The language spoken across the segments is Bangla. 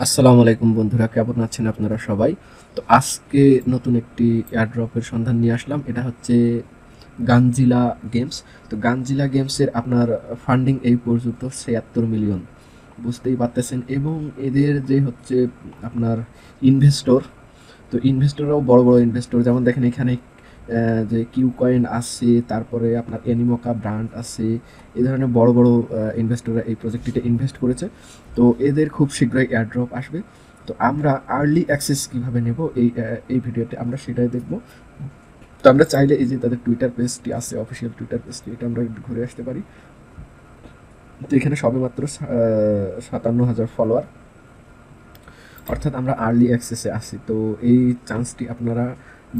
আসসালামু আলাইকুম বন্ধুরা, কেমন আছেন আপনারা সবাই? তো আজকে নতুন একটি এয়ারড্রপের সন্ধান নিয়ে আসলাম। এটা হচ্ছে গানজিলা গেমস। তো গানজিলা গেমসের আপনার ফান্ডিং এই পর্যন্ত ৭৬ মিলিয়ন, বুঝতেই পারতেছেন। এবং এদের যে হচ্ছে আপনার ইনভেস্টর, তো ইনভেস্টররাও বড় বড় ইনভেস্টর, যেমন দেখেন এখানে যে কিউ কয়েন আছে, তারপরে আপনার অ্যানিমোকা ব্র্যান্ড আছে। এই ধরনের বড় বড় ইনভেস্টররা এই প্রজেক্টটিতে ইনভেস্ট করেছে। তো এদের খুব শীঘ্রই এয়ারড্রপ আসবে। তো আমরা আর্লি অ্যাক্সেস কীভাবে নেব এই ভিডিওতে আমরা সেটাই দেখব। তো আমরা চাইলে এই যে তাদের টুইটার পেজটি আছে, অফিসিয়াল টুইটার পেজটি, এটা আমরা একটু ঘুরে আসতে পারি। তো এখানে সবেমাত্র ৫৭,০০০ ফলোয়ার, অর্থাৎ আমরা আর্লি অ্যাক্সেসে আছি। তো এই চান্সটি আপনারা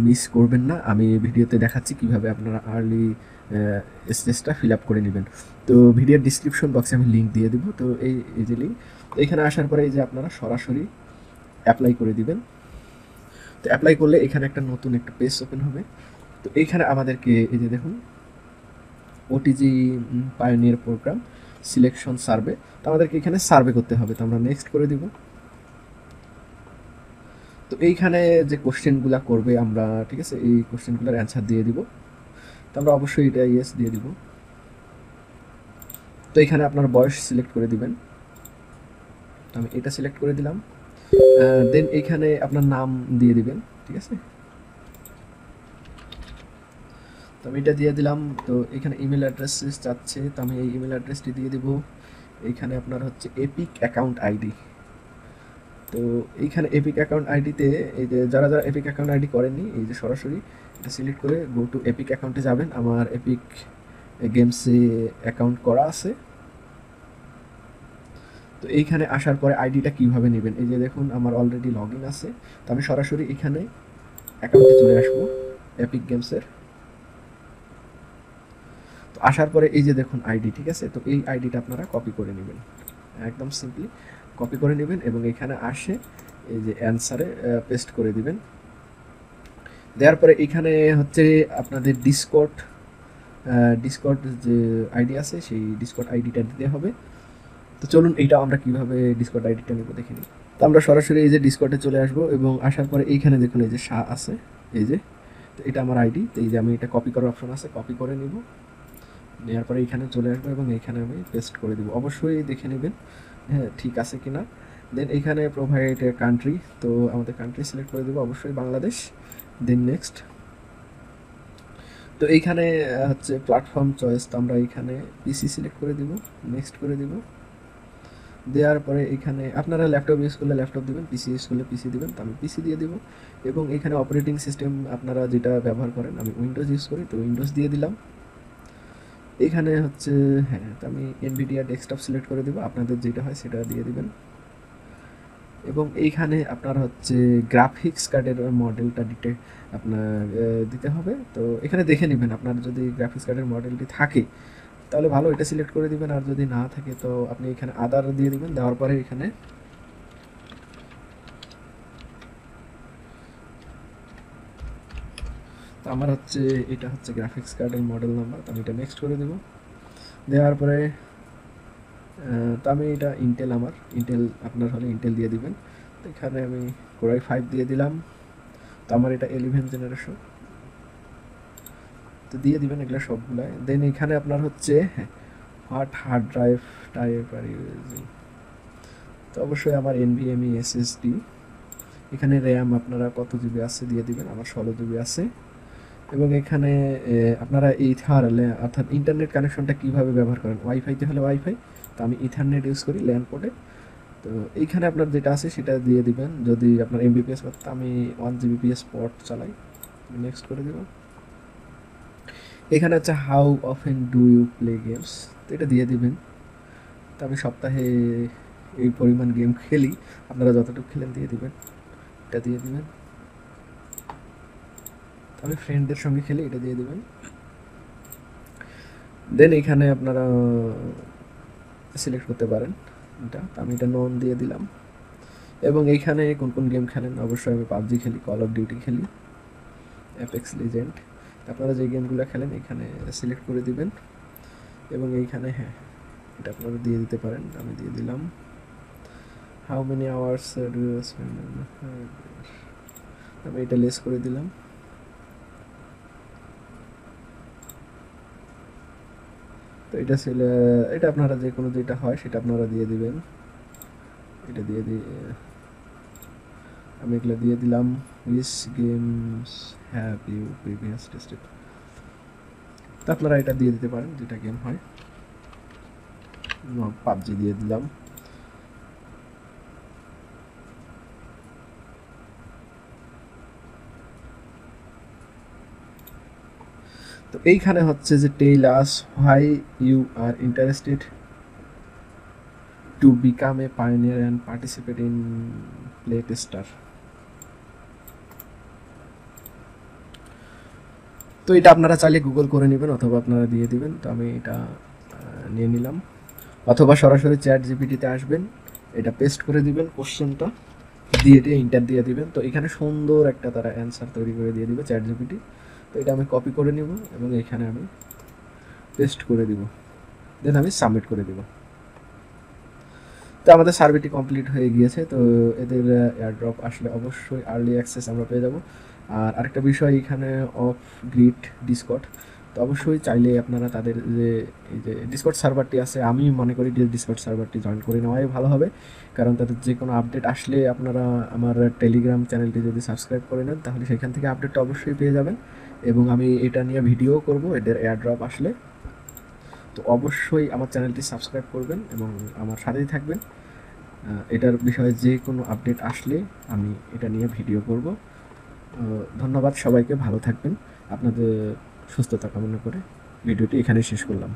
মিস করবেন না। আমি ভিডিওতে দেখাচ্ছি কিভাবে আপনারা আর্লি স্টেজটা ফিল আপ করে নেবেন। তো ভিডিওর ডিসক্রিপশন বক্সে আমি লিঙ্ক দিয়ে দিব। তো এই যে লিঙ্ক, তো এখানে আসার পরে এই যে আপনারা সরাসরি অ্যাপ্লাই করে দিবেন। তো অ্যাপ্লাই করলে এখানে একটা নতুন একটা পেজ ওপেন হবে। তো এইখানে আমাদেরকে এই যে দেখুন OTG pioneer programme selection survey, তো আমাদেরকে এখানে সার্ভে করতে হবে। তো আমরা নেক্সট করে দিব। তো এইখানে যে কোশ্চেনগুলো করবে আমরা, ঠিক আছে, এই কোশ্চেনগুলোর অ্যান্সার দিয়ে দিব। তো আমরা অবশ্যই এটা ইয়েস দিয়ে দিব। তো এখানে আপনার বয়স সিলেক্ট করে দিবেন। তো আমি এটা সিলেক্ট করে দিলাম। দেন এইখানে আপনার নাম দিয়ে দিবেন, ঠিক আছে। তো আমি এটা দিয়ে দিলাম। তো এখানে ইমেল অ্যাড্রেস চাচ্ছে, তো আমি এই ইমেল অ্যাড্রেসটি দিয়ে দিব। এইখানে আপনার হচ্ছে এপিক অ্যাকাউন্ট আইডি। তো এইখানে এপিক অ্যাকাউন্ট আইডিতে এই যে যারা যারা এপিক অ্যাকাউন্ট আইডি করেননি, এই যে সরাসরি এটা সিলেক্ট করে গো টু এপিক অ্যাকাউন্টে যাবেন। আমার এপিক গেমসে অ্যাকাউন্ট করা আছে। তো এইখানে আসার পরে আইডিটা কীভাবে নেবেন, এই যে দেখুন আমার অলরেডি লগ ইন আছে। তো আমি সরাসরি এখানে অ্যাকাউন্টে চলে আসবো এপিক গেমসের। তো আসার পরে এই যে দেখুন আইডি, ঠিক আছে। তো এই আইডিটা আপনারা কপি করে নেবেন, একদম সিম্পলি কপি করে নেবেন এবং এখানে আসে এই যে অ্যান্সারে পেস্ট করে দিবেন। দেওয়ার পরে এখানে হচ্ছে আপনাদের ডিসকর্ড যে আইডি আছে সেই ডিসকর্ড আইডিটা দিতে হবে। তো চলুন এইটা আমরা কিভাবে ডিসকর্ড আইডিটা নেব দেখে নিই। তো আমরা সরাসরি এই যে ডিসকর্ডে চলে আসবো এবং আসার পরে এইখানে দেখুন এই যে শাহ আছে, এই যে, তো এটা আমার আইডি। তো এই যে আমি এটা কপি করার অপশন আছে, কপি করে নিব। নেওয়ার পরে এইখানে চলে আসবো এবং এইখানে আমি পেস্ট করে দেবো। অবশ্যই দেখে নেবেন হ্যাঁ ঠিক আছে কিনা। দেন এইখানে প্রোভাইড কান্ট্রি, তো আমাদের কান্ট্রি সিলেক্ট করে দেবো অবশ্যই বাংলাদেশ। দেন নেক্সট। তো এইখানে হচ্ছে প্ল্যাটফর্ম চয়েস, তো আমরা এইখানে পিসি সিলেক্ট করে দিব, নেক্সট করে দিব। দেওয়ার পরে এখানে আপনারা ল্যাপটপ ইউজ করলে ল্যাপটপ দেবেন, পিসি ইউজ করলে পিসি দেবেন। তো আমি পিসি দিয়ে দিব। এবং এখানে অপারেটিং সিস্টেম আপনারা যেটা ব্যবহার করেন, আমি উইন্ডোজ ইউজ করি, তো উইন্ডোজ দিয়ে দিলাম। এখানে হচ্ছে হ্যাঁ, তো আমি এনভিডিয়া ডেস্কটপ সিলেক্ট করে দেবো, আপনাদের যেটা হয় সেটা দিয়ে দিবেন। এবং এইখানে আপনার হচ্ছে গ্রাফিক্স কার্ডের মডেলটা আপনার দিতে হবে। তো এখানে দেখে নেবেন, আপনার যদি গ্রাফিক্স কার্ডের মডেলটি থাকে তাহলে ভালো, এটা সিলেক্ট করে দিবেন। আর যদি না থাকে তো আপনি এখানে আদার দিয়ে দিবেন। দেওয়ার পরে এখানে তো আমার হচ্ছে এটা হচ্ছে গ্রাফিক্স কার্ডের মডেল নাম্বার, তো আমি এটা নেক্সট করে দেবো। দেওয়ার পরে তো আমি এটা ইন্টেল, আমার ইন্টেল, আপনার হলে ইন্টেল দিয়ে দিবেন। তো এখানে আমি কোরাই 5 দিয়ে দিলাম। তো আমার এটা 11 জেনারেশন, তো দিয়ে দিবেন এগুলো সবগুলাই। দেন এখানে আপনার হচ্ছে what hard drive type are using, তো অবশ্যই আমার এনভিএমই এসএসডি। এখানে র্যাম আপনারা কত জিবি আছে দিয়ে দিবেন, আমার 16 জিবি আছে। এবং এখানে আপনারা অর্থাৎ ইন্টারনেট কানেকশনটা কীভাবে ব্যবহার করেন, ওয়াইফাইতে হলে ওয়াইফাই, তো আমি ইথারনেট ইউজ করি ল্যান পোর্টে। তো এইখানে আপনার যেটা আছে সেটা দিয়ে দিবেন। যদি আপনার এমবিপিএস করতে, আমি 1 Gbps পোর্ট চালাই, নেক্সট করে দেব। এখানে হচ্ছে how often do you play games, তো এটা দিয়ে দিবেন। তো আমি সপ্তাহে এই পরিমাণ গেম খেলি, আপনারা যতটুকু খেলেন দিয়ে দিবেন, এটা দিয়ে দিবেন। আমি ফ্রেন্ডদের সঙ্গে খেলি, এটা দিয়ে দিবেন। দেন এখানে আপনারা সিলেক্ট করতে পারেন এটা, আমি এটা নন দিয়ে দিলাম। এবং এইখানে কোন কোন গেম খেলেন, অবশ্যই আমি পাবজি খেলি, কল অফ ডিউটি খেলি, অ্যাপেক্স লিজেন্ড। আপনারা যে গেমগুলো খেলেন এখানে সিলেক্ট করে দিবেন। এবং এইখানে হ্যাঁ, এটা আপনারা দিয়ে দিতে পারেন, আমি দিয়ে দিলাম। How many hours do you spend, আমি এটা লেস করে দিলাম। তো এটা ছিল, এটা আপনারা যে কোনো যেটা হয় সেটা আপনারা দিয়ে দিবেন। এটা দিয়ে আমি এগুলো দিয়ে দিলাম। Which games have you previous tested, তো আপনারা এটা দিয়ে দিতে পারেন যেটা গেম হয়। পাবজি দিয়ে দিলাম। তো এইখানে হচ্ছে যে tell us why you are interested to become a pioneer and participate in play tester. তো এটা আপনারা চাইলে গুগল করে নেবেন অথবা আপনারা দিয়ে দিবেন। তো আমি এটা নিয়ে নিলাম, অথবা সরাসরি চ্যাট জিপিটিতে আসবেন, এটা পেস্ট করে দিবেন, কোশ্চেনটা দিয়ে ইন্টার দিয়ে দিবেন। তো এখানে সুন্দর একটা তারা অ্যান্সার তৈরি করে দিয়ে দিবে চ্যাট জিপিটি। তো এটা আমি কপি করে নিব এবং এখানে আমি পেস্ট করে দিব, দেন আমি সাবমিট করে দিব। তো আমাদের সার্ভেটি কমপ্লিট হয়ে গিয়েছে। তো এদের এয়ারড্রপ আসলে অবশ্যই আর্লি অ্যাক্সেস আমরা পেয়ে যাব। আর আরেকটা বিষয় এখানে অফ গ্রিড ডিসকর্ড, তো অবশ্যই চাইলে আপনারা তাদের যে এই যে ডিসকর্ড সার্ভারটি আছে, আমি মনে করি যে ডিসকর্ড সার্ভারটি জয়েন করে নেওয়াই ভালো হবে, কারণ তাদের যে কোনো আপডেট আসলে আপনারা আমার টেলিগ্রাম চ্যানেলটি যদি সাবস্ক্রাইব করে নেন তাহলে সেখান থেকে আপডেটটা অবশ্যই পেয়ে যাবেন। এবং আমি এটা নিয়ে ভিডিও করব এদের এয়ারড্রপ আসলে। তো অবশ্যই আমার চ্যানেলটি সাবস্ক্রাইব করবেন এবং আমার সাথেই থাকবেন। এটার বিষয়ে যে কোনো আপডেট আসলে আমি এটা নিয়ে ভিডিও করব। ধন্যবাদ সবাইকে, ভালো থাকবেন। আপনাদের সুস্থতা কামনা করে ভিডিওটি এখানে শেষ করলাম।